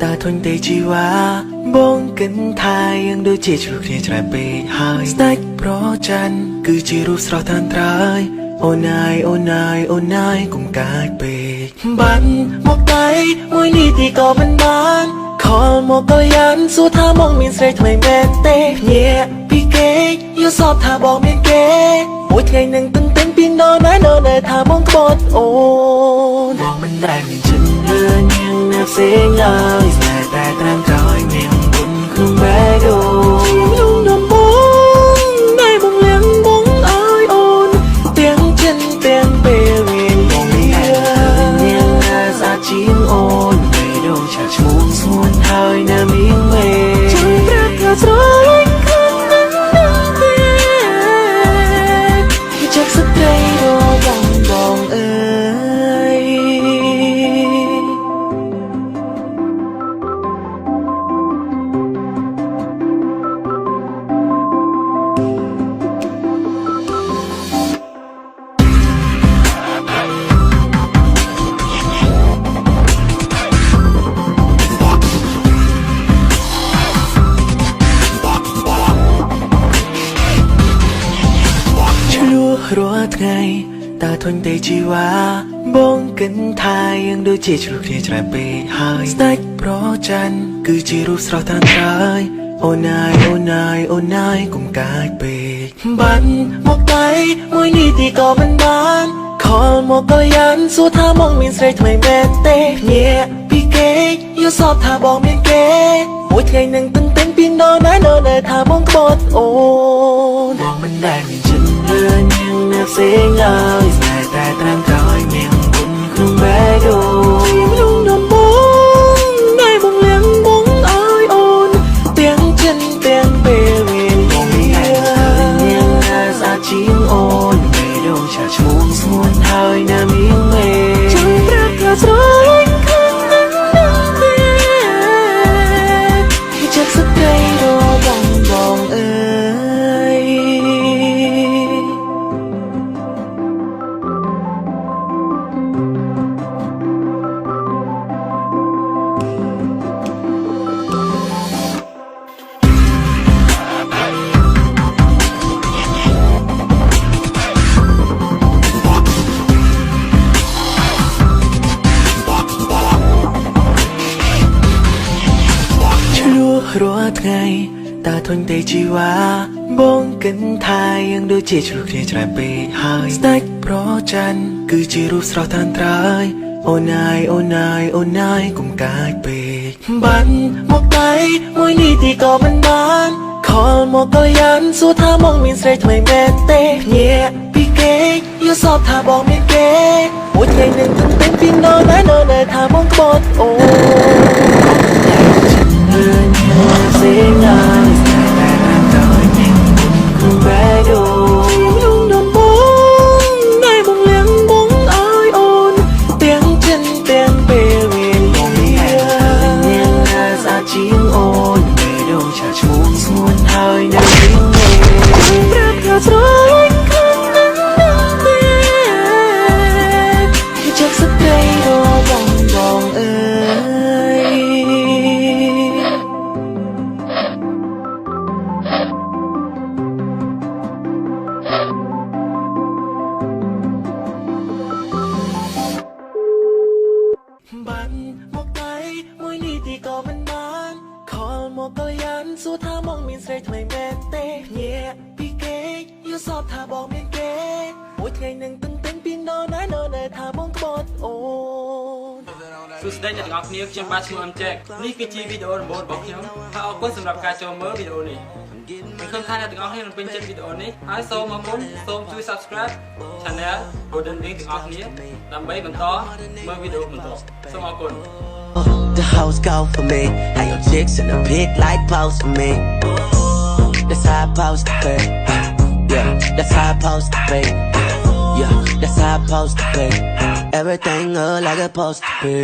តាធុញទេជីវ៉ាបងកិនថាយ៉ាងដូចជាជ្រុលគ្នាច្រើនពេកហើយស្ដេចប្រច័ណ្ឌគឺជារូបស្រស់តានត្រើយអូនអើយអូនអើយអូនអើយកុំកាចពេកបាត់មកដៃមួយនេះទីក៏មិនបានខលមកក៏យ៉ាងសួរថាមកមានស្រីថ្មីមែនទេញាក់ពីគេយល់សពថាបងមានគេមួយថ្ងៃនឹងទន្ទឹងពីណណែថាមកក្បត់អូនបងមិនដែលមានចិត្តរឿងយ៉ាងណាផ្សេងឡើយតែត្រាំក្រោយមានបុណ្យក្នុងបែកអូខ្ញុំដំបងได้បងលៀងបងអើយអូនទាំងចិនទាំងពេលវិញបងមានតែសាជាងអូនពេលដូចឆាឈ្មោះស្មួនហើយណាមីងមេចាំប្រាប់ថាស្រលាញ់ខាងនឹងទេជាស្ត្រីរបងអើយរាល់ថ្ងៃតាធុញទេជីវ៉ាបងកិនថាយ៉ាងដូចជាជ្រុលគ្នាច្រើនពេកហើយស្ដេចប្រច័ណ្ឌគឺជារូបស្រស់តានត្រើយអូនអើយអូនអើយអូនអើយកុំកាចពេកបាត់មកដៃមួយនេះទីក៏មិនបានខលមកក៏យ៉ាងសួរថាមកមានស្រីថ្មីមែនទេញាក់ពីគេយល់សពថាបងមានគេមួយថ្ងៃនឹងទន្ទឹងពីណណែថាមកក្បត់អូនបងមិនដែលមានចិត្តរឿងយ៉ាងណាផ្សេងឡើយតែត្រាំក្រោយមានបុណ្យក្នុងបែកអូខ្ញុំដំបងได้បងលៀងបងអើយអូនទាំងចិនទាំងពេលវិញបងមានតែសាជាងអូនពេលដូចឆាឈ្មោះស្មួនហើយណាមីងមេចាំប្រាប់ថាស្រលាញ់ខាងនឹងទេជាស្ត្រីរបងអើយរាល់ថ្ងៃតាធុញទេជីវ៉ាបងកិនថាយ៉ាងដូចជាជ្រុលគ្នាច្រើនពេកហើយស្ដេចប្រច័ណ្ឌគឺជារូបស្រស់តានត្រើយអូនអើយអូនអើយអូនអើយកុំកាចពេកបាត់មកដៃមួយនេះទីក៏មិនបានខលមកក៏យ៉ាងសួរថាមកមានស្រីថ្មីមែនទេញាក់ពីគេយល់សពថាបងមានគេមួយថ្ងៃនឹងទន្ទឹងពីណណែថាមកក្បត់អូរឿងផ្សេងឡើយតែក្រោយមានបុណ្យក្នុងបែកអូខ្ញុំដំបងได้បងលៀងបងអើយអូនទាំងចិនទាំងពេលវិញបងមានតែសាជាងអូនពេលដូចឆាឈ្មោះស្មួនហើយណាមីងមេប្រាប់ថាស្រលាញ់ខាងនឹងទេជាស្ត្រីរបងអើយបាត់មកដៃមួយនេះទីក៏មិនបានខលមកក៏យ៉ាងសួរថាមកមានស្រីថ្មីមែនទេញាក់ពីគេយល់សពថាបងមានគេមួយថ្ងៃនឹងទន្ទឹងពីណណែថាមកក្បត់អូនសួស្តីអ្នកទាំងអស់គ្នាខ្ញុំបាទឈ្មោះ Jack នេះគឺជាវីដេអូដំបូងរបស់ខ្ញុំហើយអរគុណសម្រាប់ការចូលមើលវីដេអូនេះខ្ញុំឃើញថាអ្នកទាំងអស់គ្នានឹងពេញចិត្តវីដេអូនេះហើយសូមអរគុណសូមជួយ Subscribe Channel Golden Ring ទាំងអស់គ្នាដើម្បីបន្តមើលវីដេអូបន្តសូមអរគុណ The house go for me. How your chicks in the pig like pose for me. That's how I supposed to be. Yeah, that's how I supposed to be. Yeah, that's how I supposed to be. Everything look like it's supposed to be.